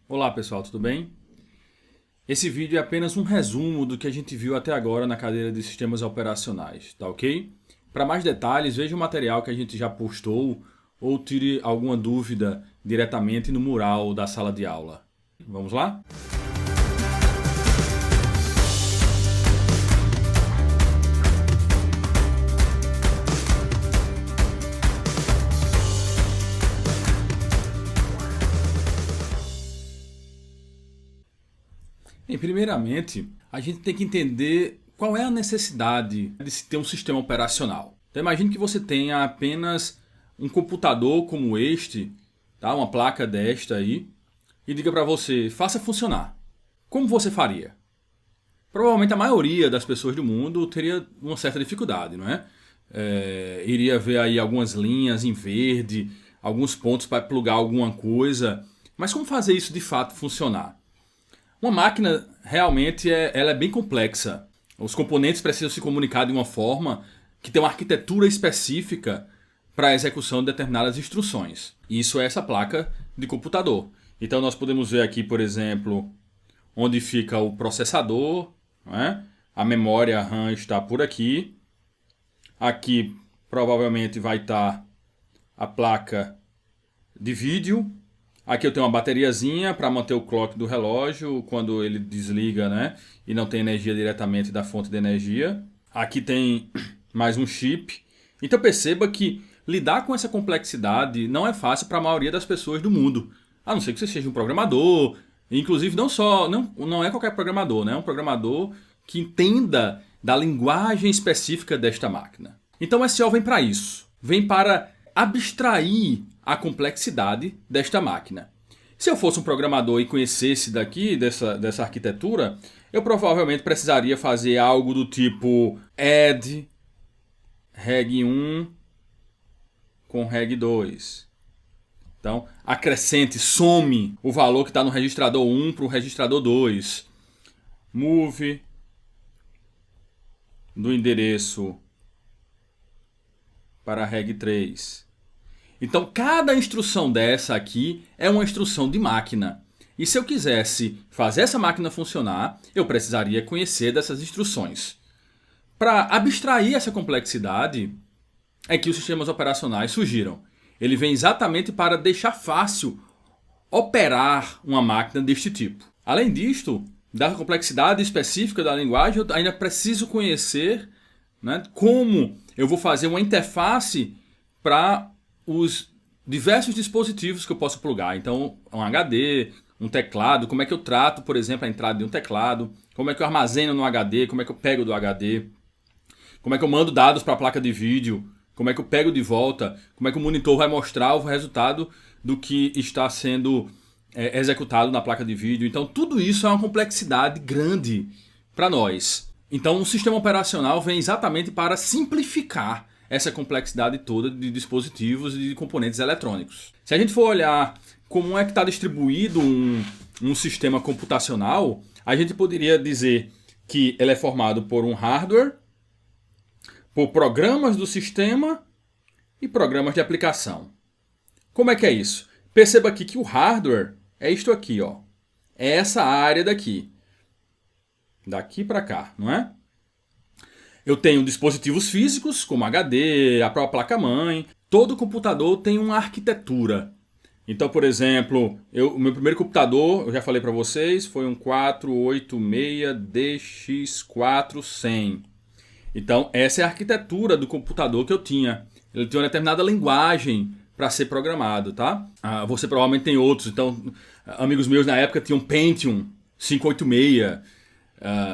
Olá pessoal, tudo bem? Esse vídeo é apenas um resumo do que a gente viu até agora na cadeira de sistemas operacionais, tá ok? Para mais detalhes, veja o material que a gente já postou ou tire alguma dúvida diretamente no mural da sala de aula. Vamos lá? Bem, primeiramente, a gente tem que entender qual é a necessidade de se ter um sistema operacional. Então imagine que você tenha apenas um computador como este, tá? Uma placa desta aí, e diga para você, faça funcionar. Como você faria? Provavelmente a maioria das pessoas do mundo teria uma certa dificuldade, não é? Iria ver aí algumas linhas em verde, alguns pontos para plugar alguma coisa, mas como fazer isso de fato funcionar? Uma máquina realmente ela é bem complexa. Os componentes precisam se comunicar de uma forma que tem uma arquitetura específica para a execução de determinadas instruções. Isso é essa placa de computador. Então nós podemos ver aqui, por exemplo, onde fica o processador, não é? A memória RAM está por aqui. Aqui provavelmente vai estar a placa de vídeo. Aqui eu tenho uma bateriazinha para manter o clock do relógio quando ele desliga, né? E não tem energia diretamente da fonte de energia. Aqui tem mais um chip. Então perceba que lidar com essa complexidade não é fácil para a maioria das pessoas do mundo. A não ser que você seja um programador. Inclusive não é qualquer programador, né? É um programador que entenda da linguagem específica desta máquina. Então o SEO vem para isso. Vem para abstrair a complexidade desta máquina. Se eu fosse um programador e conhecesse dessa arquitetura, eu provavelmente precisaria fazer algo do tipo add reg 1 com reg 2. Então, acrescente, some o valor que está no registrador 1 para o registrador 2. Move do endereço para reg 3. Então, cada instrução dessa aqui é uma instrução de máquina. E se eu quisesse fazer essa máquina funcionar, eu precisaria conhecer dessas instruções. Para abstrair essa complexidade, é que os sistemas operacionais surgiram. Ele vem exatamente para deixar fácil operar uma máquina deste tipo. Além disto, da complexidade específica da linguagem, eu ainda preciso conhecer, né, como eu vou fazer uma interface para os diversos dispositivos que eu posso plugar. Então, um HD, um teclado, como é que eu trato, por exemplo, a entrada de um teclado, como é que eu armazeno no HD, como é que eu pego do HD, como é que eu mando dados para a placa de vídeo, como é que eu pego de volta, como é que o monitor vai mostrar o resultado do que está sendo executado na placa de vídeo. Então, tudo isso é uma complexidade grande para nós. Então, o sistema operacional vem exatamente para simplificar essa complexidade toda de dispositivos e de componentes eletrônicos. Se a gente for olhar como é que está distribuído um sistema computacional, a gente poderia dizer que ele é formado por um hardware, por programas do sistema e programas de aplicação. Como é que é isso? Perceba aqui que o hardware é isto aqui, ó. É essa área daqui. Daqui para cá, não é? Eu tenho dispositivos físicos, como HD, a própria placa-mãe. Todo computador tem uma arquitetura. Então, por exemplo, o meu primeiro computador, eu já falei para vocês, foi um 486DX4100. Então, essa é a arquitetura do computador que eu tinha. Ele tem uma determinada linguagem para ser programado, tá? Você provavelmente tem outros. Então, amigos meus na época tinham Pentium 586.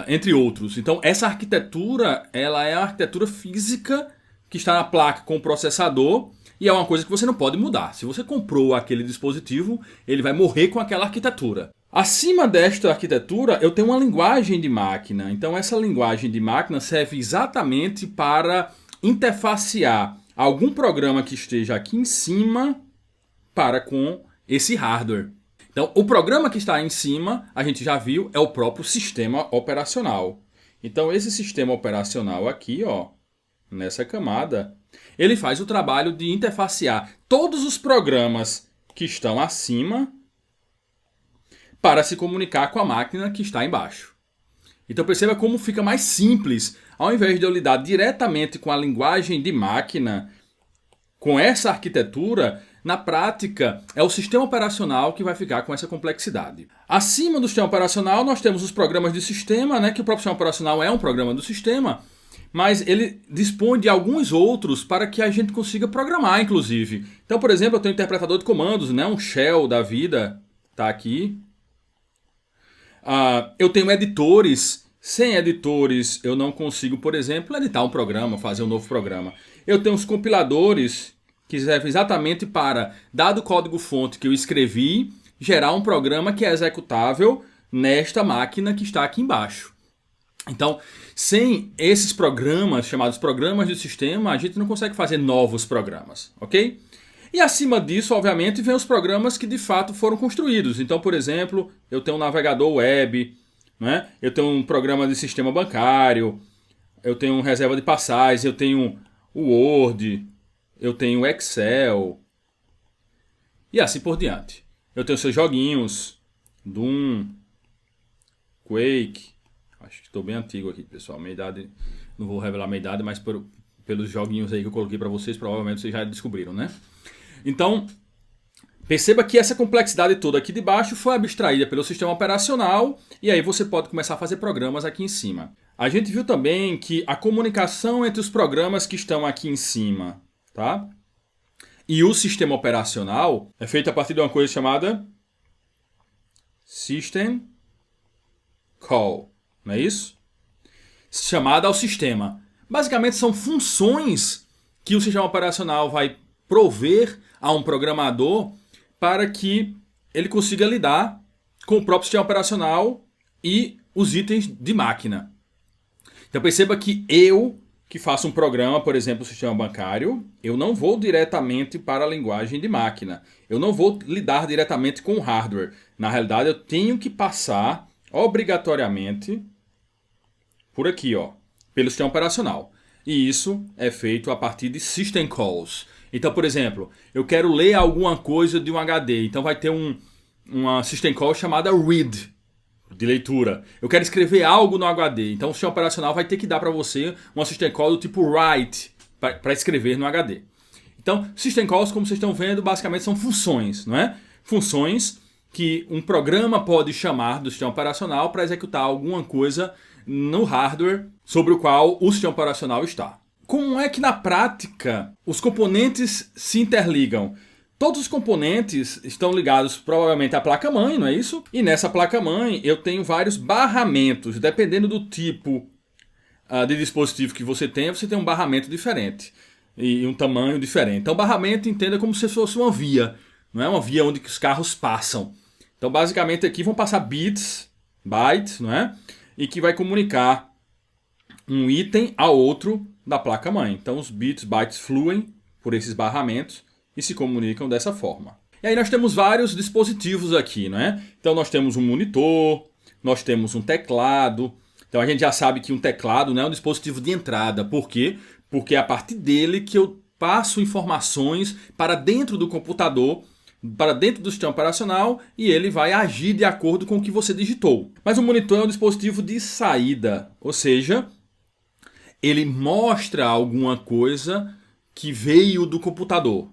Entre outros. Então essa arquitetura, ela é a arquitetura física que está na placa com o processador e é uma coisa que você não pode mudar. Se você comprou aquele dispositivo, ele vai morrer com aquela arquitetura. Acima desta arquitetura, eu tenho uma linguagem de máquina. Então essa linguagem de máquina serve exatamente para interfacear algum programa que esteja aqui em cima para com esse hardware. Então, o programa que está em cima, a gente já viu, é o próprio sistema operacional. Então, esse sistema operacional aqui, ó, nessa camada, ele faz o trabalho de interfacear todos os programas que estão acima para se comunicar com a máquina que está embaixo. Então perceba como fica mais simples. Ao invés de eu lidar diretamente com a linguagem de máquina, com essa arquitetura, na prática é o sistema operacional que vai ficar com essa complexidade. Acima do sistema operacional nós temos os programas de sistema, né, que o próprio sistema operacional é um programa do sistema, mas ele dispõe de alguns outros para que a gente consiga programar, inclusive. Então, por exemplo, eu tenho um interpretador de comandos, né, um shell da vida, está aqui. Eu tenho editores. Sem editores eu não consigo, por exemplo, editar um programa, fazer um novo programa. Eu tenho os compiladores que servem exatamente para, dado o código-fonte que eu escrevi, gerar um programa que é executável nesta máquina que está aqui embaixo. Então, sem esses programas, chamados programas de sistema, a gente não consegue fazer novos programas, ok? E acima disso, obviamente, vem os programas que de fato foram construídos. Então, por exemplo, eu tenho um navegador web, né? Eu tenho um programa de sistema bancário, eu tenho um reserva de passagens, eu tenho o Word, eu tenho o Excel e assim por diante. Eu tenho seus joguinhos, Doom, Quake. Acho que estou bem antigo aqui, pessoal. Minha idade, não vou revelar minha idade, mas pelos joguinhos aí que eu coloquei para vocês, provavelmente vocês já descobriram, né? Então, perceba que essa complexidade toda aqui de baixo foi abstraída pelo sistema operacional e aí você pode começar a fazer programas aqui em cima. A gente viu também que a comunicação entre os programas que estão aqui em cima, tá? E o sistema operacional é feita a partir de uma coisa chamada System Call, não é isso? Chamada ao sistema. Basicamente são funções que o sistema operacional vai prover a um programador para que ele consiga lidar com o próprio sistema operacional e os itens de máquina. Então perceba que eu, que faço um programa, por exemplo, o sistema bancário, eu não vou diretamente para a linguagem de máquina. Eu não vou lidar diretamente com o hardware. Na realidade, eu tenho que passar obrigatoriamente por aqui, ó, pelo sistema operacional. E isso é feito a partir de system calls. Então, por exemplo, eu quero ler alguma coisa de um HD. Então vai ter uma system call chamada read, de leitura. Eu quero escrever algo no HD. Então o sistema operacional vai ter que dar para você uma system call do tipo write, para escrever no HD. Então, system calls, como vocês estão vendo, basicamente são funções, não é? Funções que um programa pode chamar do sistema operacional para executar alguma coisa no hardware sobre o qual o sistema operacional está. Como é que na prática os componentes se interligam? Todos os componentes estão ligados provavelmente à placa-mãe, não é isso? E nessa placa-mãe eu tenho vários barramentos. Dependendo do tipo de dispositivo que você tem um barramento diferente e um tamanho diferente. Então barramento entenda como se fosse uma via, não é uma via onde os carros passam. Então basicamente aqui vão passar bytes, não é? E que vai comunicar um item a outro da placa-mãe. Então os bits, bytes fluem por esses barramentos e se comunicam dessa forma. E aí nós temos vários dispositivos aqui, né? Então nós temos um monitor, nós temos um teclado. Então a gente já sabe que um teclado não é um dispositivo de entrada. Por quê? Porque é a partir dele que eu passo informações para dentro do computador, para dentro do sistema operacional, e ele vai agir de acordo com o que você digitou. Mas o monitor é um dispositivo de saída, ou seja, ele mostra alguma coisa que veio do computador.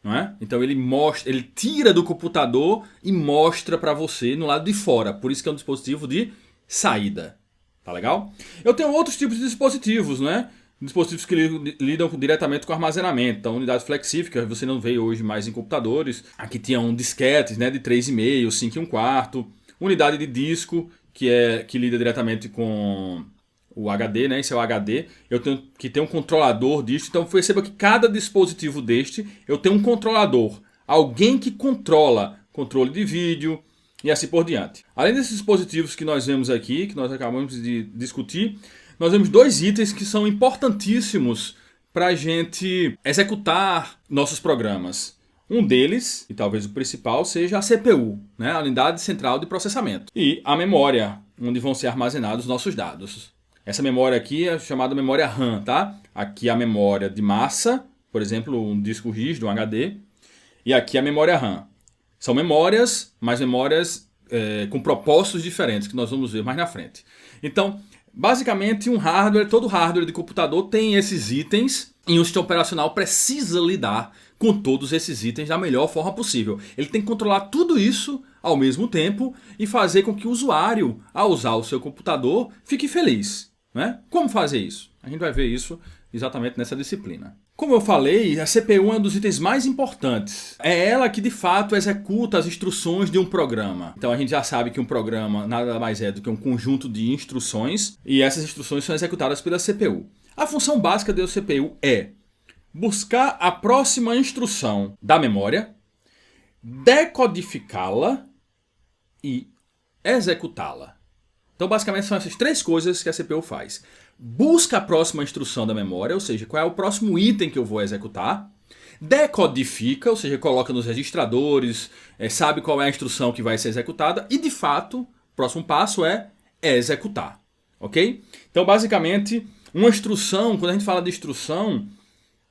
Não é? Então ele tira do computador e mostra para você no lado de fora. Por isso que é um dispositivo de saída. Tá legal? Eu tenho outros tipos de dispositivos, né? Dispositivos que lidam diretamente com armazenamento. Então, unidade flexível, que você não vê hoje mais em computadores. Aqui tinham disquetes, né, de 3,5, 5 1/4. Unidade de disco, que lida diretamente com o HD, né? Esse é o HD. Eu tenho que ter um controlador disso. Então perceba que cada dispositivo deste, eu tenho um controlador. Alguém que controla controle de vídeo e assim por diante. Além desses dispositivos que nós vemos aqui, que nós acabamos de discutir, nós vemos dois itens que são importantíssimos para a gente executar nossos programas. Um deles, e talvez o principal, seja a CPU, né? A unidade central de processamento. E a memória, onde vão ser armazenados os nossos dados. Essa memória aqui é chamada memória RAM, tá? Aqui a memória de massa, por exemplo, um disco rígido, um HD. E aqui a memória RAM. São memórias, mas memórias com propósitos diferentes, que nós vamos ver mais na frente. Então, basicamente, todo hardware de computador tem esses itens e um sistema operacional precisa lidar com todos esses itens da melhor forma possível. Ele tem que controlar tudo isso ao mesmo tempo e fazer com que o usuário, ao usar o seu computador, fique feliz, né? Como fazer isso? A gente vai ver isso exatamente nessa disciplina. Como eu falei, a CPU é um dos itens mais importantes. É ela que de fato executa as instruções de um programa. Então a gente já sabe que um programa nada mais é do que um conjunto de instruções e essas instruções são executadas pela CPU. A função básica da CPU é buscar a próxima instrução da memória, decodificá-la e executá-la. Então basicamente são essas três coisas que a CPU faz. Busca a próxima instrução da memória, ou seja, qual é o próximo item que eu vou executar. Decodifica, ou seja, coloca nos registradores, sabe qual é a instrução que vai ser executada. E de fato, o próximo passo é executar. Ok? Então basicamente, uma instrução, quando a gente fala de instrução,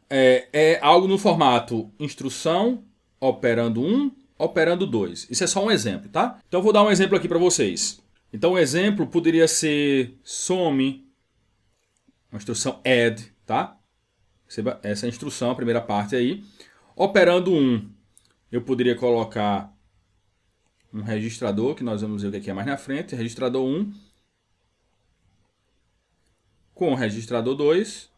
é algo no formato instrução, operando 1, operando 2. Isso é só um exemplo, tá? Então eu vou dar um exemplo aqui para vocês. Então o exemplo poderia ser some, uma instrução add, tá? Perceba essa instrução, a primeira parte aí. Operando 1, eu poderia colocar um registrador, que nós vamos ver o que é mais na frente. Registrador 1 com o registrador 2.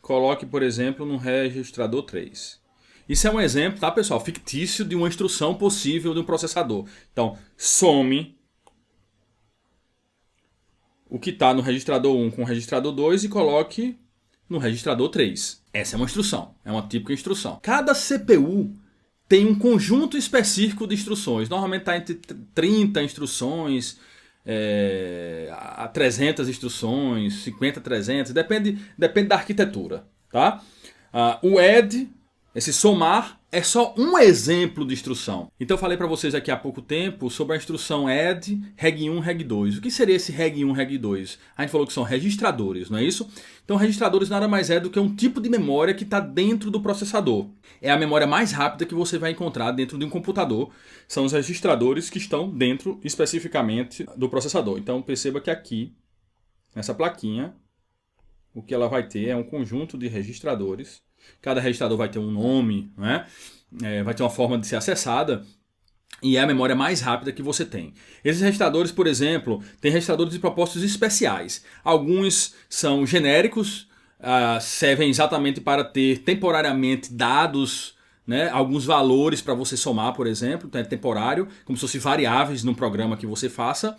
Coloque, por exemplo, no registrador 3. Isso é um exemplo, tá, pessoal? Fictício de uma instrução possível de um processador. Então, some o que está no registrador 1 com o registrador 2 e coloque no registrador 3. Essa é uma instrução, é uma típica instrução. Cada CPU tem um conjunto específico de instruções. Normalmente está entre 30 instruções, a 300 instruções, 50, 300, depende da arquitetura. Tá? O add, esse somar, é só um exemplo de instrução. Então eu falei para vocês aqui há pouco tempo sobre a instrução add, reg1, reg2. O que seria esse reg1, reg2? A gente falou que são registradores, não é isso? Então registradores nada mais é do que um tipo de memória que está dentro do processador. É a memória mais rápida que você vai encontrar dentro de um computador. São os registradores que estão dentro especificamente do processador. Então perceba que aqui, nessa plaquinha, o que ela vai ter é um conjunto de registradores. Cada registrador vai ter um nome, né? Vai ter uma forma de ser acessada e é a memória mais rápida que você tem. Esses registradores, por exemplo, têm registradores de propósitos especiais. Alguns são genéricos, servem exatamente para ter temporariamente dados, né? Alguns valores para você somar, por exemplo, então é temporário, como se fossem variáveis num programa que você faça.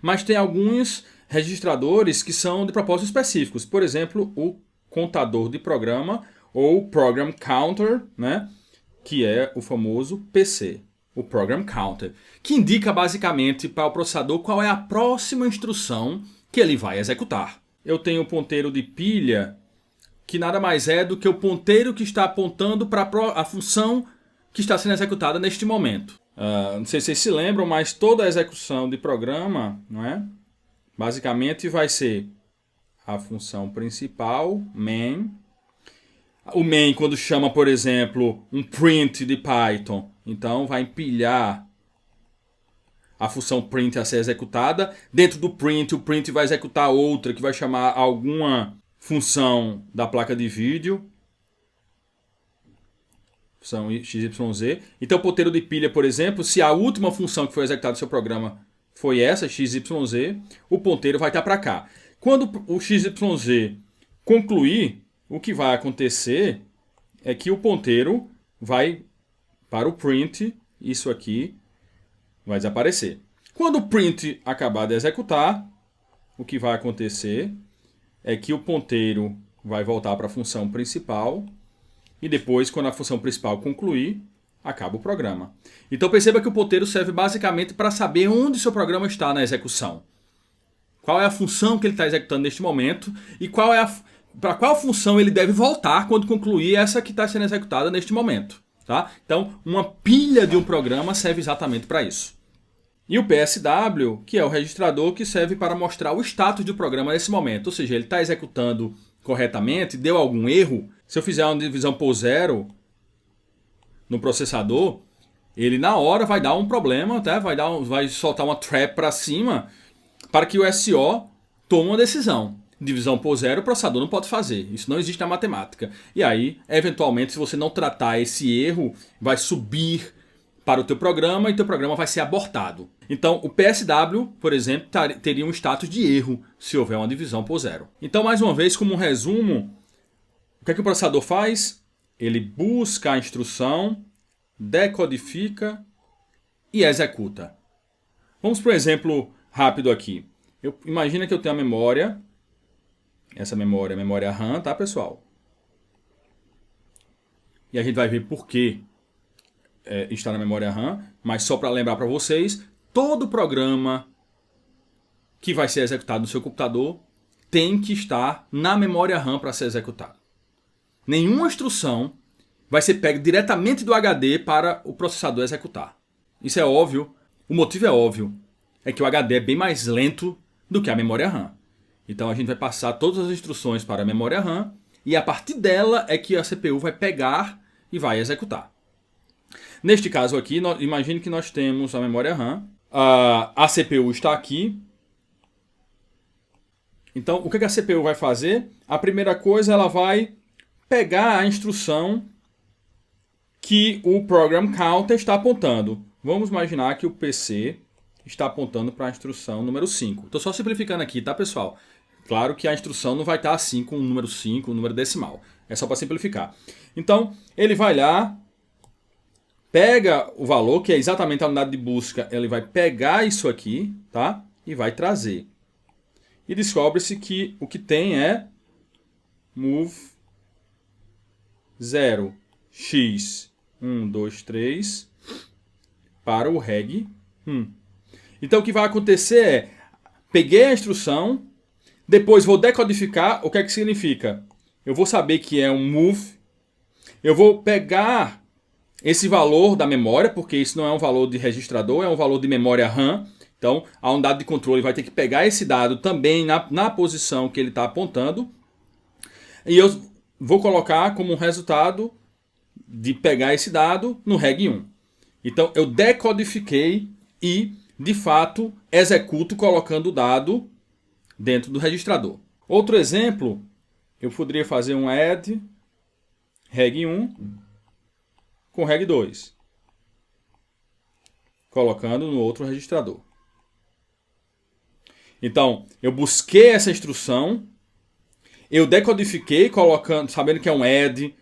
Mas tem alguns registradores que são de propósitos específicos. Por exemplo, o contador de programa ou Program Counter, né? Que é o famoso PC, o Program Counter, que indica basicamente para o processador qual é a próxima instrução que ele vai executar. Eu tenho o ponteiro de pilha, que nada mais é do que o ponteiro que está apontando para a função que está sendo executada neste momento. Não sei se vocês se lembram, mas toda a execução de programa, não é? Basicamente vai ser a função principal, main. O main, quando chama, por exemplo, um print de Python, então vai empilhar a função print a ser executada. Dentro do print, o print vai executar outra que vai chamar alguma função da placa de vídeo. Função XYZ. Então, o ponteiro de pilha, por exemplo, se a última função que foi executada no seu programa foi essa, XYZ, o ponteiro vai estar para cá. Quando o XYZ concluir, o que vai acontecer é que o ponteiro vai para o print, isso aqui vai desaparecer. Quando o print acabar de executar, o que vai acontecer é que o ponteiro vai voltar para a função principal e depois, quando a função principal concluir, acaba o programa. Então perceba que o ponteiro serve basicamente para saber onde seu programa está na execução. Qual é a função que ele está executando neste momento e para qual função ele deve voltar quando concluir essa que está sendo executada neste momento. Tá? Então, uma pilha de um programa serve exatamente para isso. E o PSW, que é o registrador que serve para mostrar o status do programa nesse momento. Ou seja, ele está executando corretamente, deu algum erro. Se eu fizer uma divisão por zero no processador, Ele na hora vai dar um problema, tá? Vai soltar uma trap para cima para que o SO tome uma decisão. Divisão por zero, o processador não pode fazer. Isso não existe na matemática. E aí, eventualmente, se você não tratar esse erro, vai subir para o teu programa e teu programa vai ser abortado. Então, o PSW, por exemplo, teria um status de erro se houver uma divisão por zero. Então, mais uma vez, como um resumo, o que é que o processador faz? Ele busca a instrução, decodifica e executa. Vamos para um exemplo rápido aqui. Imagina que eu tenho a memória. Essa memória é a memória RAM, tá, pessoal? E a gente vai ver por que está na memória RAM. Mas só para lembrar para vocês, todo programa que vai ser executado no seu computador tem que estar na memória RAM para ser executado. Nenhuma instrução vai ser pega diretamente do HD para o processador executar. Isso é óbvio. O motivo é óbvio. É que o HD é bem mais lento do que a memória RAM. Então a gente vai passar todas as instruções para a memória RAM e a partir dela é que a CPU vai pegar e vai executar. Neste caso aqui, imagine que nós temos a memória RAM. A CPU está aqui. Então o que a CPU vai fazer? A primeira coisa, ela vai pegar a instrução que o Program Counter está apontando. Vamos imaginar que o PC está apontando para a instrução número 5. Estou só simplificando aqui, tá, pessoal? Claro que a instrução não vai estar assim com o número 5, o número decimal. É só para simplificar. Então, ele vai lá, pega o valor, que é exatamente a unidade de busca, ele vai pegar isso aqui, tá? E vai trazer. E descobre-se que o que tem é move 0x123 para o reg 1. Então o que vai acontecer é, peguei a instrução, depois vou decodificar. O que é que significa? Eu vou saber que é um move, eu vou pegar esse valor da memória, porque isso não é um valor de registrador, é um valor de memória RAM. Então a unidade de controle vai ter que pegar esse dado também na posição que ele está apontando. E eu vou colocar como resultado de pegar esse dado no reg 1. Então eu decodifiquei e, de fato, executo colocando o dado dentro do registrador. Outro exemplo, eu poderia fazer um add reg 1 com reg 2, colocando no outro registrador. Então, eu busquei essa instrução, eu decodifiquei colocando, sabendo que é um add,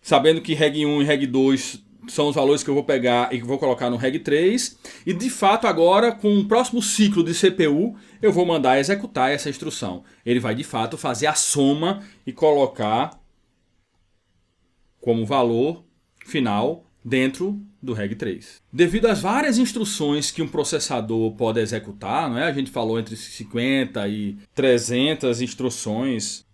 sabendo que reg 1 e reg 2 são os valores que eu vou pegar e que vou colocar no reg 3. E de fato agora, com o próximo ciclo de CPU, eu vou mandar executar essa instrução. Ele vai de fato fazer a soma e colocar como valor final dentro do reg 3. Devido às várias instruções que um processador pode executar, não é? A gente falou entre 50 e 300 instruções,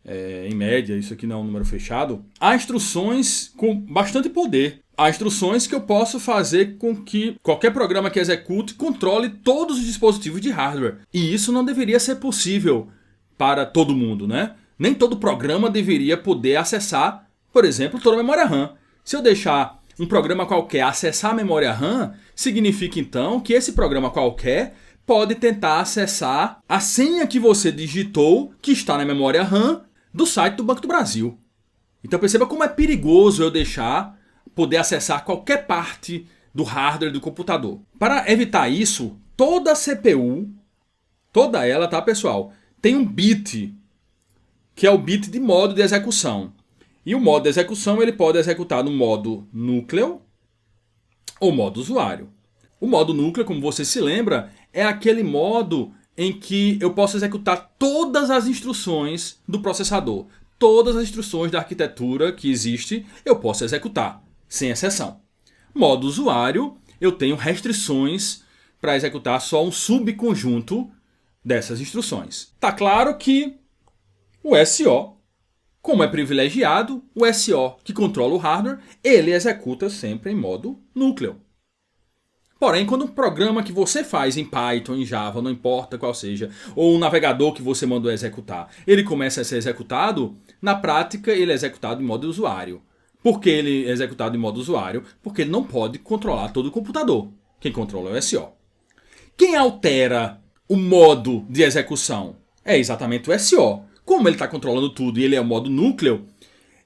em média, isso aqui não é um número fechado. Há instruções com bastante poder. Há instruções que eu posso fazer com que qualquer programa que execute controle todos os dispositivos de hardware. E isso não deveria ser possível para todo mundo, né? Nem todo programa deveria poder acessar, por exemplo, toda a memória RAM. Se eu deixar um programa qualquer acessar a memória RAM, significa então que esse programa qualquer pode tentar acessar a senha que você digitou, que está na memória RAM, do site do Banco do Brasil. Então perceba como é perigoso eu deixar poder acessar qualquer parte do hardware do computador. Para evitar isso, toda a CPU, toda ela, tá, pessoal, tem um bit, que é o bit de modo de execução. E o modo de execução ele pode executar no modo núcleo ou modo usuário. O modo núcleo, como você se lembra, é aquele modo em que eu posso executar todas as instruções do processador. Todas as instruções da arquitetura que existe, eu posso executar, sem exceção. Modo usuário, eu tenho restrições para executar só um subconjunto dessas instruções. Tá claro que o SO, como é privilegiado, o SO que controla o hardware, ele executa sempre em modo núcleo. Porém, quando um programa que você faz em Python, em Java, não importa qual seja, ou um navegador que você mandou executar, ele começa a ser executado, na prática ele é executado em modo usuário. Por que ele é executado em modo usuário? Porque ele não pode controlar todo o computador. Quem controla é o SO. Quem altera o modo de execução é exatamente o SO. Como ele está controlando tudo e ele é o modo núcleo,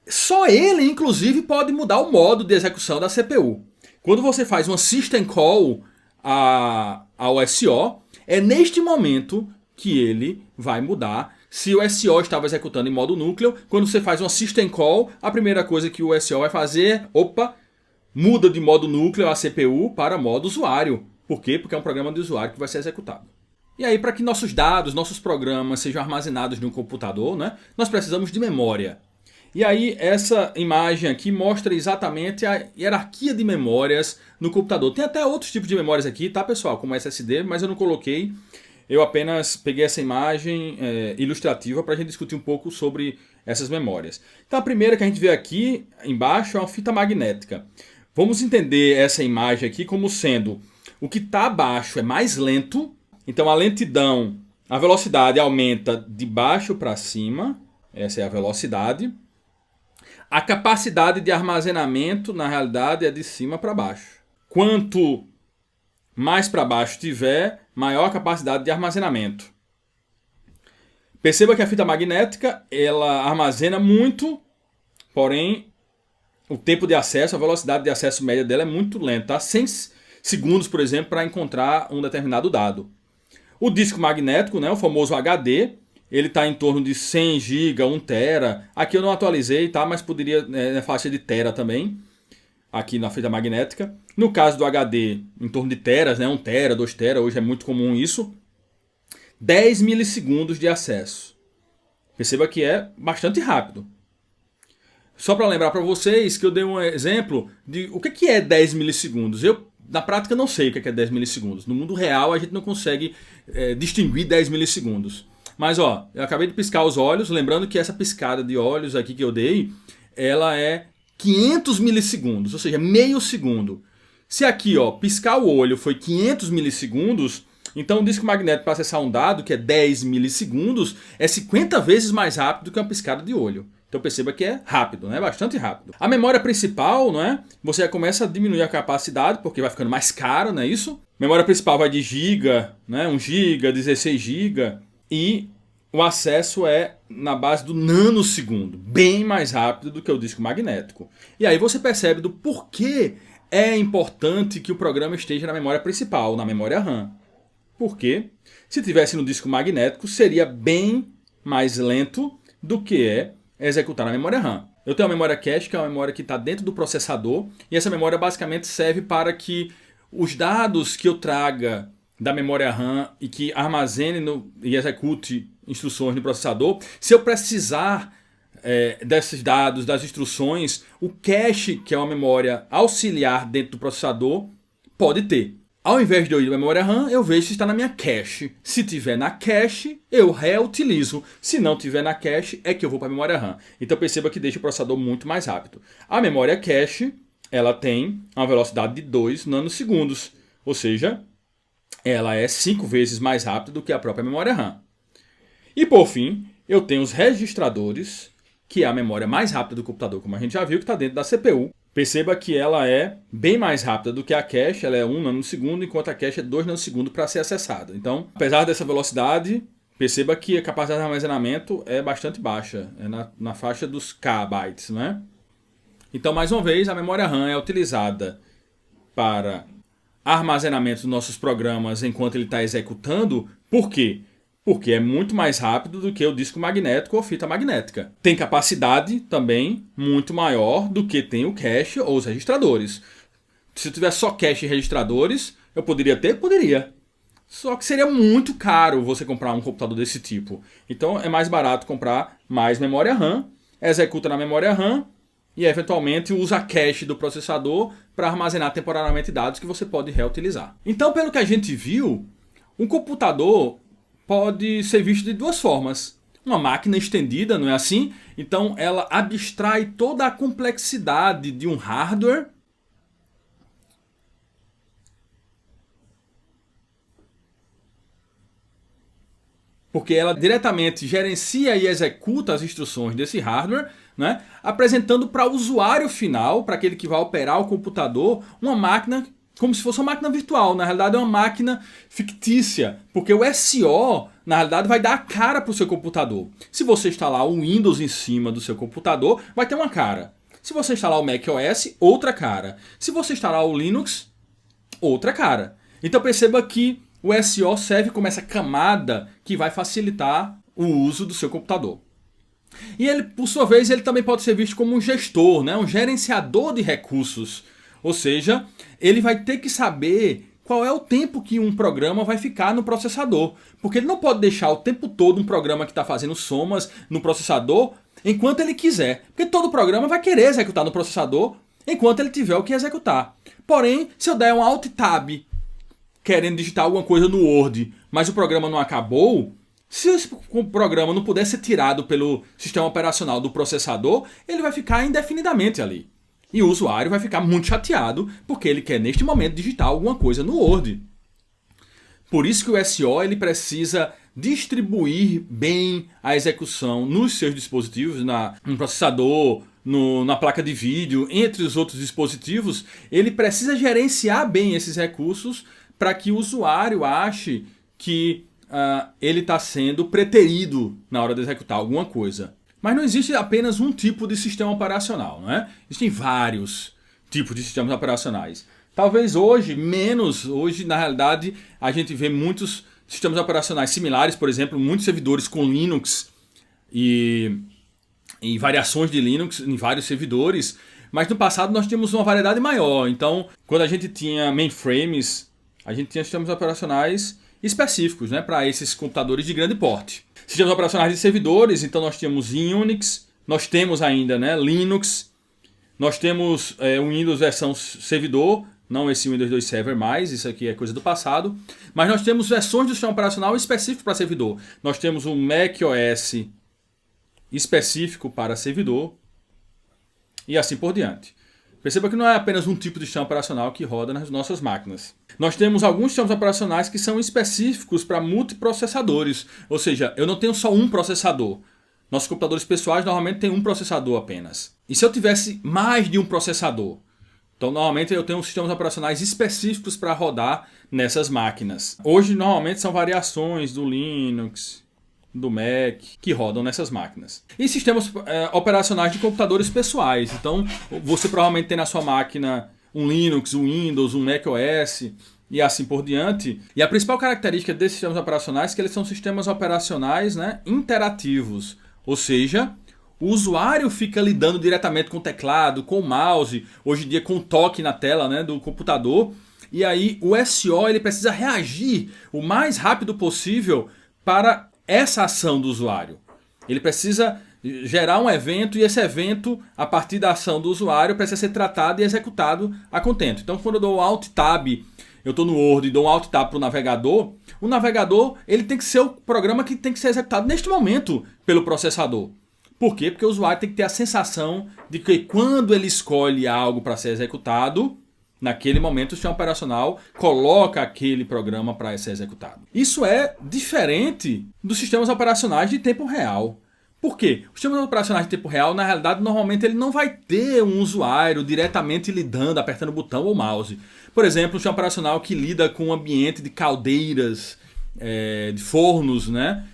só ele, inclusive, pode mudar o modo de execução da CPU. Quando você faz uma system call ao SO, é neste momento que ele vai mudar. Se o SO estava executando em modo núcleo, quando você faz uma system call, a primeira coisa que o SO vai fazer é, muda de modo núcleo a CPU para modo usuário. Por quê? Porque é um programa de usuário que vai ser executado. E aí, para que nossos dados, nossos programas sejam armazenados no computador, né, nós precisamos de memória. E aí, essa imagem aqui mostra exatamente a hierarquia de memórias no computador. Tem até outros tipos de memórias aqui, tá, pessoal? Como SSD, mas eu não coloquei. Eu apenas peguei essa imagem ilustrativa para a gente discutir um pouco sobre essas memórias. Então, a primeira que a gente vê aqui embaixo é uma fita magnética. Vamos entender essa imagem aqui como sendo o que está abaixo é mais lento. Então, a lentidão, a velocidade aumenta de baixo para cima. Essa é a velocidade. A capacidade de armazenamento, na realidade, é de cima para baixo. Quanto mais para baixo tiver, maior a capacidade de armazenamento. Perceba que a fita magnética ela armazena muito, porém o tempo de acesso, a velocidade de acesso média dela é muito lenta. 100 segundos, por exemplo, para encontrar um determinado dado. O disco magnético, né, o famoso HD, ele está em torno de 100 GB, 1 TB. Aqui eu não atualizei, tá? Mas poderia na faixa de tera também, aqui na fita magnética. No caso do HD, em torno de teras, né? 1 TB, 2 TB, hoje é muito comum isso. 10 milissegundos de acesso. Perceba que é bastante rápido. Só para lembrar para vocês que eu dei um exemplo de o que é 10 milissegundos. Eu, na prática, não sei o que é 10 milissegundos. No mundo real, a gente não consegue distinguir 10 milissegundos. Mas, ó, eu acabei de piscar os olhos, lembrando que essa piscada de olhos aqui que eu dei, ela é 500 milissegundos, ou seja, meio segundo. Se aqui, ó, piscar o olho foi 500 milissegundos, então o disco magnético para acessar um dado, que é 10 milissegundos, é 50 vezes mais rápido do que uma piscada de olho. Então perceba que é rápido, né? Bastante rápido. A memória principal, não é? Você começa a diminuir a capacidade, porque vai ficando mais caro, não é isso? A memória principal vai de giga, né? 1 giga, 16 giga. E o acesso é na base do nanosegundo, bem mais rápido do que o disco magnético. E aí você percebe do porquê é importante que o programa esteja na memória principal, na memória RAM. Porque se tivesse no disco magnético, seria bem mais lento do que é executar na memória RAM. Eu tenho a memória cache, que é uma memória que está dentro do processador, e essa memória basicamente serve para que os dados que eu traga da memória RAM e que armazene e execute instruções no processador, se eu precisar desses dados, das instruções, o cache, que é uma memória auxiliar dentro do processador, pode ter. Ao invés de eu ir na memória RAM, eu vejo se está na minha cache. Se tiver na cache, eu reutilizo. Se não tiver na cache, é que eu vou para a memória RAM. Então perceba que deixa o processador muito mais rápido. A memória cache, ela tem uma velocidade de 2 nanosegundos. Ou seja, ela é 5 vezes mais rápida do que a própria memória RAM. E por fim, eu tenho os registradores, que é a memória mais rápida do computador, como a gente já viu, que está dentro da CPU. Perceba que ela é bem mais rápida do que a cache, ela é 1 nanosegundo, enquanto a cache é 2 nanosegundos para ser acessada. Então, apesar dessa velocidade, perceba que a capacidade de armazenamento é bastante baixa, é na faixa dos kbytes, né? Então, mais uma vez, a memória RAM é utilizada para armazenamento dos nossos programas enquanto ele está executando. Por quê? Porque é muito mais rápido do que o disco magnético ou fita magnética. Tem capacidade também muito maior do que tem o cache ou os registradores. Se eu tivesse só cache e registradores, eu poderia ter? Poderia. Só que seria muito caro você comprar um computador desse tipo. Então é mais barato comprar mais memória RAM, executa na memória RAM e eventualmente usa a cache do processador para armazenar temporariamente dados que você pode reutilizar. Então, pelo que a gente viu, um computador pode ser visto de duas formas. Uma máquina estendida, não é assim? Então ela abstrai toda a complexidade de um hardware porque ela diretamente gerencia e executa as instruções desse hardware, né, apresentando para o usuário final, para aquele que vai operar o computador, uma máquina como se fosse uma máquina virtual. Na realidade é uma máquina fictícia, porque o SO, na realidade, vai dar a cara para o seu computador. Se você instalar o Windows em cima do seu computador, vai ter uma cara. Se você instalar o macOS, outra cara. Se você instalar o Linux, outra cara. Então perceba que o SO serve como essa camada que vai facilitar o uso do seu computador. E ele, por sua vez, ele também pode ser visto como um gestor, né? Um gerenciador de recursos. Ou seja, ele vai ter que saber qual é o tempo que um programa vai ficar no processador. Porque ele não pode deixar o tempo todo um programa que está fazendo somas no processador enquanto ele quiser. Porque todo programa vai querer executar no processador enquanto ele tiver o que executar. Porém, se eu der um Alt Tab querendo digitar alguma coisa no Word, mas o programa não acabou, se o programa não puder ser tirado pelo sistema operacional do processador, ele vai ficar indefinidamente ali. E o usuário vai ficar muito chateado porque ele quer, neste momento, digitar alguma coisa no Word. Por isso que o SO ele precisa distribuir bem a execução nos seus dispositivos, no processador, na placa de vídeo, entre os outros dispositivos. Ele precisa gerenciar bem esses recursos para que o usuário ache que ele está sendo preterido na hora de executar alguma coisa. Mas não existe apenas um tipo de sistema operacional, não é? Existem vários tipos de sistemas operacionais. Talvez hoje, menos. Hoje, na realidade, a gente vê muitos sistemas operacionais similares, por exemplo, muitos servidores com Linux e variações de Linux em vários servidores. Mas no passado nós tínhamos uma variedade maior. Então, quando a gente tinha mainframes, a gente tinha sistemas operacionais específicos, né, para esses computadores de grande porte. Sistemas operacionais de servidores, então nós temos Unix, nós temos ainda, né, Linux, nós temos o Windows versão servidor, não esse Windows 2 Server mais, isso aqui é coisa do passado, mas nós temos versões do sistema operacional específico para servidor. Nós temos o macOS específico para servidor e assim por diante. Perceba que não é apenas um tipo de sistema operacional que roda nas nossas máquinas. Nós temos alguns sistemas operacionais que são específicos para multiprocessadores. Ou seja, eu não tenho só um processador. Nossos computadores pessoais normalmente têm um processador apenas. E se eu tivesse mais de um processador? Então, normalmente eu tenho sistemas operacionais específicos para rodar nessas máquinas. Hoje, normalmente são variações do Linux, do Mac, que rodam nessas máquinas. E sistemas operacionais de computadores pessoais. Então, você provavelmente tem na sua máquina um Linux, um Windows, um macOS e assim por diante. E a principal característica desses sistemas operacionais é que eles são sistemas operacionais, né, interativos. Ou seja, o usuário fica lidando diretamente com o teclado, com o mouse, hoje em dia com o toque na tela, né, do computador. E aí o SO ele precisa reagir o mais rápido possível para essa ação do usuário. Ele precisa gerar um evento e esse evento, a partir da ação do usuário, precisa ser tratado e executado a contento. Então, quando eu dou Alt Tab, eu estou no Word e dou um Alt Tab para o navegador ele tem que ser o programa que tem que ser executado neste momento pelo processador. Por quê? Porque o usuário tem que ter a sensação de que quando ele escolhe algo para ser executado, naquele momento o sistema operacional coloca aquele programa para ser executado. Isso é diferente dos sistemas operacionais de tempo real. Por quê? Os sistemas operacionais de tempo real, na realidade, normalmente ele não vai ter um usuário diretamente lidando, apertando o botão ou mouse. Por exemplo, um sistema operacional que lida com um ambiente de caldeiras, de fornos, né?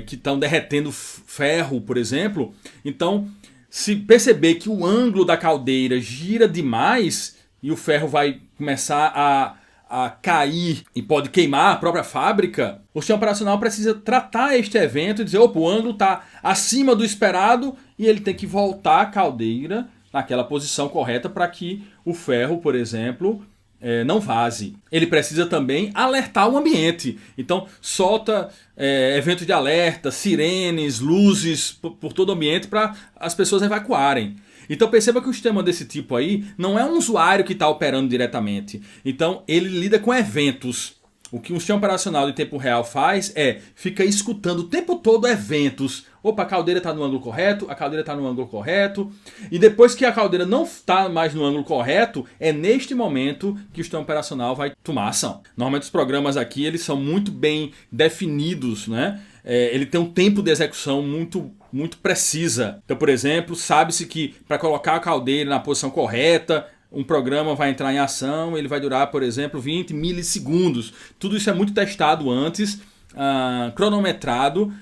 Que estão derretendo ferro, por exemplo. Então, se perceber que o ângulo da caldeira gira demais e o ferro vai começar a cair e pode queimar a própria fábrica, o sistema operacional precisa tratar este evento e dizer, opa, o ângulo está acima do esperado e ele tem que voltar a caldeira naquela posição correta para que o ferro, por exemplo, não vaze. Ele precisa também alertar o ambiente. Então solta eventos de alerta, sirenes, luzes por todo o ambiente para as pessoas evacuarem. Então perceba que o sistema desse tipo aí não é um usuário que está operando diretamente. Então ele lida com eventos. O que um sistema operacional de tempo real faz fica escutando o tempo todo eventos. Opa, a caldeira está no ângulo correto, a caldeira está no ângulo correto. E depois que a caldeira não está mais no ângulo correto, é neste momento que o sistema operacional vai tomar ação. Normalmente os programas aqui eles são muito bem definidos, né? ele tem um tempo de execução muito precisa. Então, por exemplo, sabe-se que para colocar a caldeira na posição correta, um programa vai entrar em ação, ele vai durar, por exemplo, 20 milissegundos. Tudo isso é muito testado antes, cronometrado,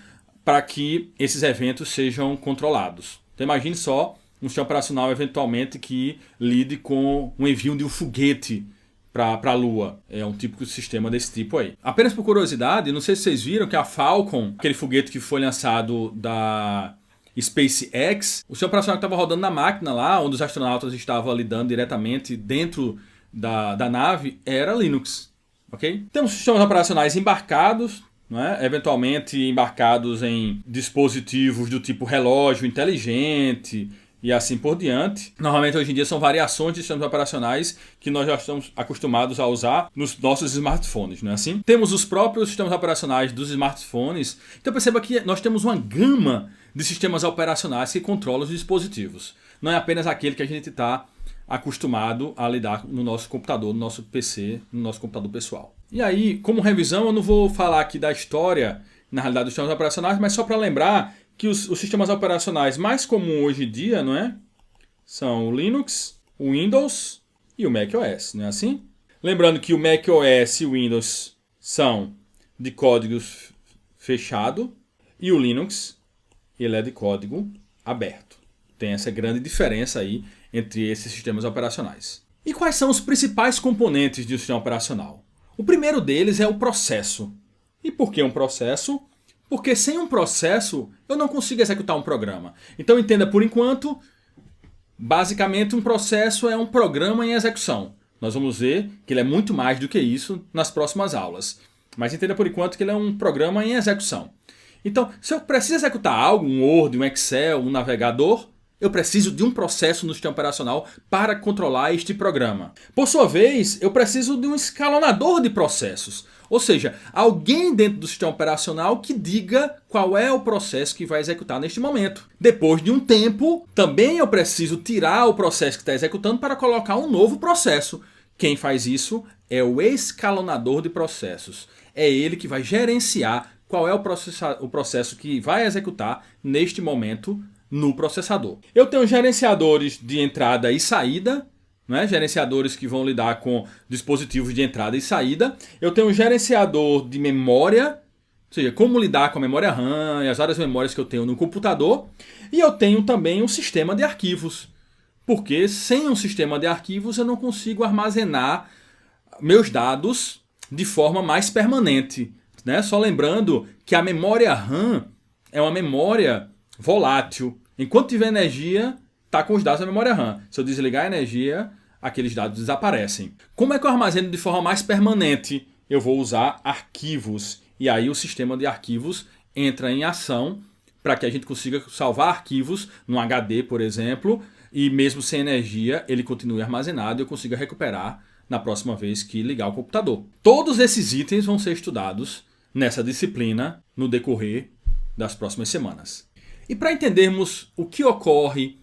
para que esses eventos sejam controlados. Então imagine só um sistema operacional eventualmente que lide com o envio de um foguete para a Lua. É um típico sistema desse tipo aí. Apenas por curiosidade, não sei se vocês viram que a Falcon, aquele foguete que foi lançado da SpaceX, o sistema operacional que estava rodando na máquina lá, onde os astronautas estavam lidando diretamente dentro da nave, era Linux. Okay? Temos sistemas operacionais embarcados, né? Eventualmente embarcados em dispositivos do tipo relógio inteligente e assim por diante. Normalmente hoje em dia são variações de sistemas operacionais que nós já estamos acostumados a usar nos nossos smartphones, não é assim? Temos os próprios sistemas operacionais dos smartphones. Então perceba que nós temos uma gama de sistemas operacionais que controlam os dispositivos. Não é apenas aquele que a gente está acostumado a lidar no nosso computador, no nosso PC, no nosso computador pessoal. E aí, como revisão, eu não vou falar aqui da história, na realidade, dos sistemas operacionais, mas só para lembrar que os sistemas operacionais mais comuns hoje em dia, não é? São o Linux, o Windows e o macOS, não é assim? Lembrando que o macOS e o Windows são de código fechado e o Linux, ele é de código aberto. Tem essa grande diferença aí entre esses sistemas operacionais. E quais são os principais componentes de um sistema operacional? O primeiro deles é o processo. E por que um processo? Porque sem um processo eu não consigo executar um programa. Então entenda por enquanto, basicamente um processo é um programa em execução. Nós vamos ver que ele é muito mais do que isso nas próximas aulas. Mas entenda por enquanto que ele é um programa em execução. Então, se eu preciso executar algo, um Word, um Excel, um navegador, eu preciso de um processo no sistema operacional para controlar este programa. Por sua vez, eu preciso de um escalonador de processos. Ou seja, alguém dentro do sistema operacional que diga qual é o processo que vai executar neste momento. Depois de um tempo, também eu preciso tirar o processo que está executando para colocar um novo processo. Quem faz isso é o escalonador de processos. É ele que vai gerenciar qual é o processo que vai executar neste momento no processador. Eu tenho gerenciadores de entrada e saída, né? Gerenciadores que vão lidar com dispositivos de entrada e saída. Eu tenho um gerenciador de memória, ou seja, como lidar com a memória RAM e as várias memórias que eu tenho no computador. E eu tenho também um sistema de arquivos, porque sem um sistema de arquivos eu não consigo armazenar meus dados de forma mais permanente, né? Só lembrando que a memória RAM é uma memória volátil. Enquanto tiver energia, está com os dados da memória RAM. Se eu desligar a energia, aqueles dados desaparecem. Como é que eu armazeno de forma mais permanente? Eu vou usar arquivos. E aí o sistema de arquivos entra em ação para que a gente consiga salvar arquivos no HD, por exemplo, e mesmo sem energia, ele continue armazenado e eu consiga recuperar na próxima vez que ligar o computador. Todos esses itens vão ser estudados nessa disciplina no decorrer das próximas semanas. E para entendermos o que ocorre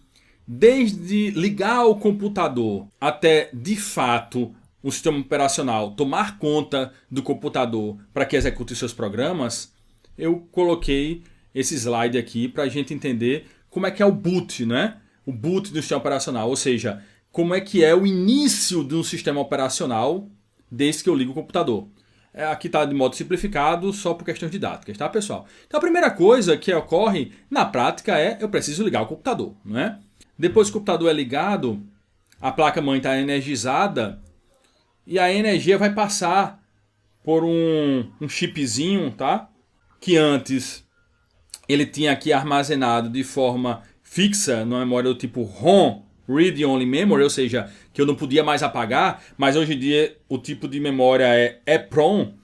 desde ligar o computador até, de fato, o sistema operacional tomar conta do computador para que execute os seus programas, eu coloquei esse slide aqui para a gente entender como é que é o boot, né? O boot do sistema operacional, ou seja, como é que é o início de um sistema operacional desde que eu ligo o computador. Aqui está de modo simplificado, só por questões didáticas, tá, pessoal? Então a primeira coisa que ocorre na prática é eu preciso ligar o computador, não é? Depois que o computador é ligado, a placa-mãe está energizada e a energia vai passar por um chipzinho, tá? Que antes ele tinha aqui armazenado de forma fixa na memória do tipo ROM, Read Only Memory, ou seja, que eu não podia mais apagar, mas hoje em dia o tipo de memória é EEPROM.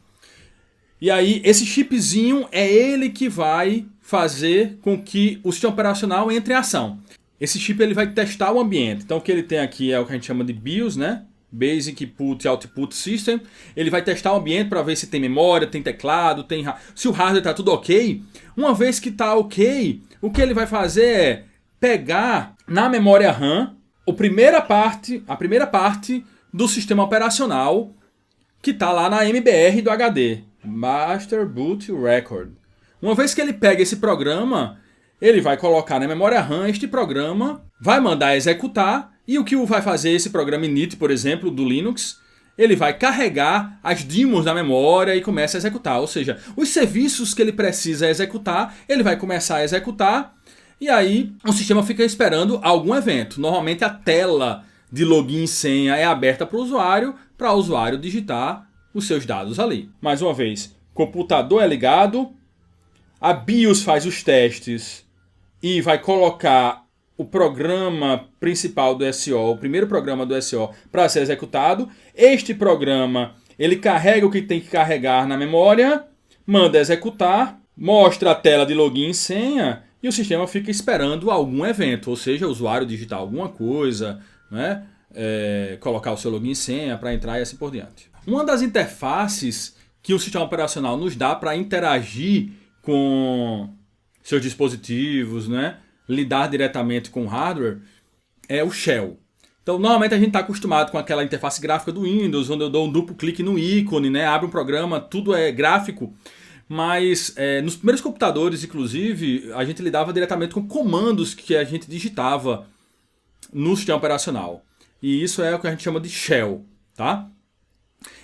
E aí esse chipzinho é ele que vai fazer com que o sistema operacional entre em ação. Esse chip ele vai testar o ambiente. Então o que ele tem aqui é o que a gente chama de BIOS, né? Basic Input Output System. Ele vai testar o ambiente para ver se tem memória, tem teclado, se o hardware está tudo ok. Uma vez que está ok, o que ele vai fazer é pegar na memória RAM a primeira parte do sistema operacional que está lá na MBR do HD, Master Boot Record. Uma vez que ele pega esse programa, ele vai colocar na memória RAM este programa, vai mandar executar, e o que vai fazer esse programa init, por exemplo, do Linux, ele vai carregar as daemons da memória e começa a executar. Ou seja, os serviços que ele precisa executar, ele vai começar a executar, e aí o sistema fica esperando algum evento. Normalmente a tela de login e senha é aberta para o usuário digitar os seus dados ali. Mais uma vez, computador é ligado, a BIOS faz os testes e vai colocar o programa principal do SO, o primeiro programa do SO, para ser executado. Este programa, ele carrega o que tem que carregar na memória, manda executar, mostra a tela de login e senha e o sistema fica esperando algum evento, ou seja, o usuário digitar alguma coisa, né? Colocar o seu login e senha para entrar e assim por diante. Uma das interfaces que o sistema operacional nos dá para interagir com seus dispositivos, né? Lidar diretamente com o hardware, é o Shell. Então, normalmente a gente está acostumado com aquela interface gráfica do Windows, onde eu dou um duplo clique no ícone, né? Abre um programa, tudo é gráfico. Mas nos primeiros computadores, inclusive, a gente lidava diretamente com comandos que a gente digitava no sistema operacional. E isso é o que a gente chama de Shell, tá?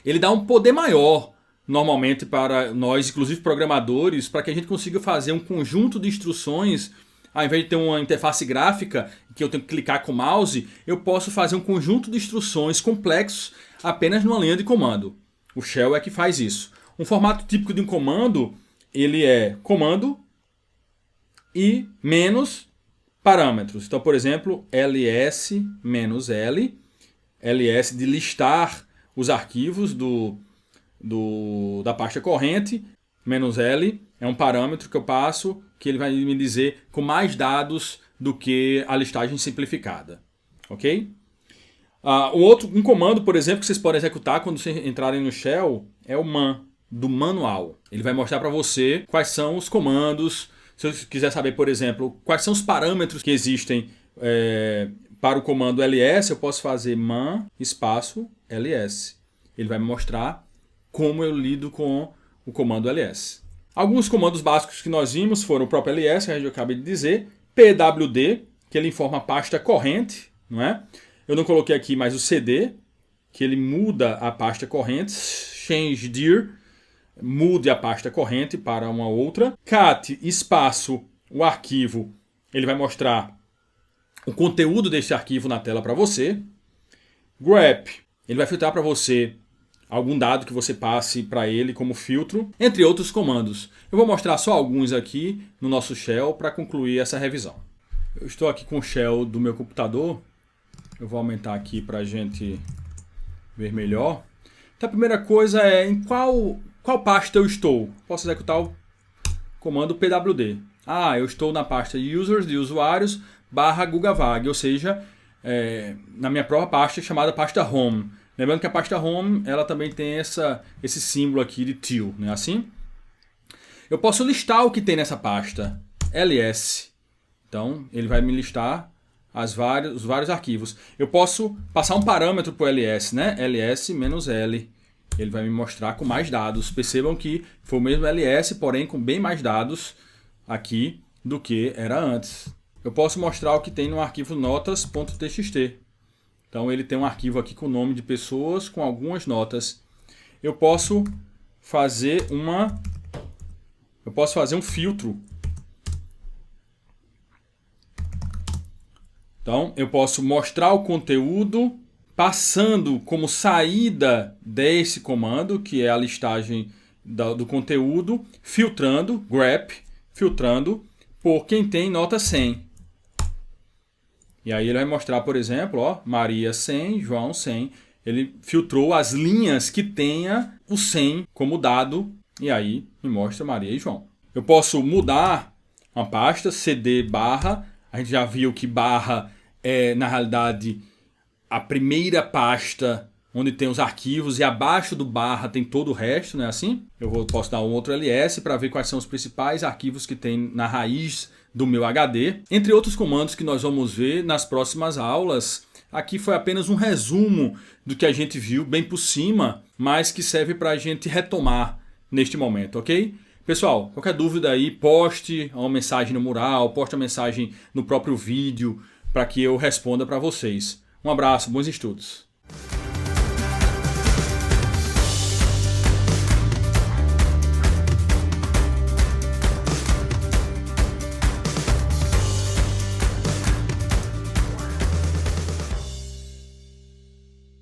Ele dá um poder maior, normalmente, para nós, inclusive programadores, para que a gente consiga fazer um conjunto de instruções. Ao invés de ter uma interface gráfica que eu tenho que clicar com o mouse, eu posso fazer um conjunto de instruções complexos apenas numa linha de comando. O Shell é que faz isso. Um formato típico de um comando, ele é comando e menos parâmetros. Então, por exemplo, ls-l, ls de listar os arquivos da pasta corrente, -l é um parâmetro que eu passo, que ele vai me dizer com mais dados do que a listagem simplificada. Ok? Um comando, por exemplo, que vocês podem executar quando vocês entrarem no Shell é o man, do manual. Ele vai mostrar para você quais são os comandos. Se eu quiser saber, por exemplo, quais são os parâmetros que existem para o comando ls, eu posso fazer man espaço ls. Ele vai me mostrar como eu lido com o comando ls. Alguns comandos básicos que nós vimos foram o próprio ls, que a gente acabei de dizer, pwd, que ele informa a pasta corrente, não é? Eu não coloquei aqui mais o cd, que ele muda a pasta corrente, change dir, mude a pasta corrente para uma outra. Cat, espaço, o arquivo, ele vai mostrar o conteúdo deste arquivo na tela para você. Grep, ele vai filtrar para você algum dado que você passe para ele como filtro, entre outros comandos. Eu vou mostrar só alguns aqui no nosso Shell para concluir essa revisão. Eu estou aqui com o Shell do meu computador. Eu vou aumentar aqui para a gente ver melhor. Então a primeira coisa é em qual pasta eu estou. Posso executar o comando pwd. Eu estou na pasta users, de usuários, /gugavag, ou seja, na minha própria pasta chamada pasta home. Lembrando que a pasta home ela também tem esse símbolo aqui de til, não é assim? Eu posso listar o que tem nessa pasta, ls. Então ele vai me listar os vários arquivos. Eu posso passar um parâmetro para o ls, né? ls-l. Ele vai me mostrar com mais dados. Percebam que foi o mesmo ls, porém com bem mais dados aqui do que era antes. Eu posso mostrar o que tem no arquivo notas.txt. Então ele tem um arquivo aqui com o nome de pessoas, com algumas notas. Eu posso fazer um filtro. Então eu posso mostrar o conteúdo passando como saída desse comando, que é a listagem do conteúdo, filtrando, grep, filtrando por quem tem nota 100. E aí ele vai mostrar, por exemplo, Maria 100, João 100. Ele filtrou as linhas que tenha o 100 como dado. E aí me mostra Maria e João. Eu posso mudar uma pasta, cd barra. A gente já viu que barra é, na realidade, a primeira pasta onde tem os arquivos. E abaixo do barra tem todo o resto, não é assim? Posso dar um outro ls para ver quais são os principais arquivos que tem na raiz do meu HD, entre outros comandos que nós vamos ver nas próximas aulas. Aqui foi apenas um resumo do que a gente viu bem por cima, mas que serve para a gente retomar neste momento, ok? Pessoal, qualquer dúvida aí, poste uma mensagem no mural, poste uma mensagem no próprio vídeo para que eu responda para vocês. Um abraço, bons estudos.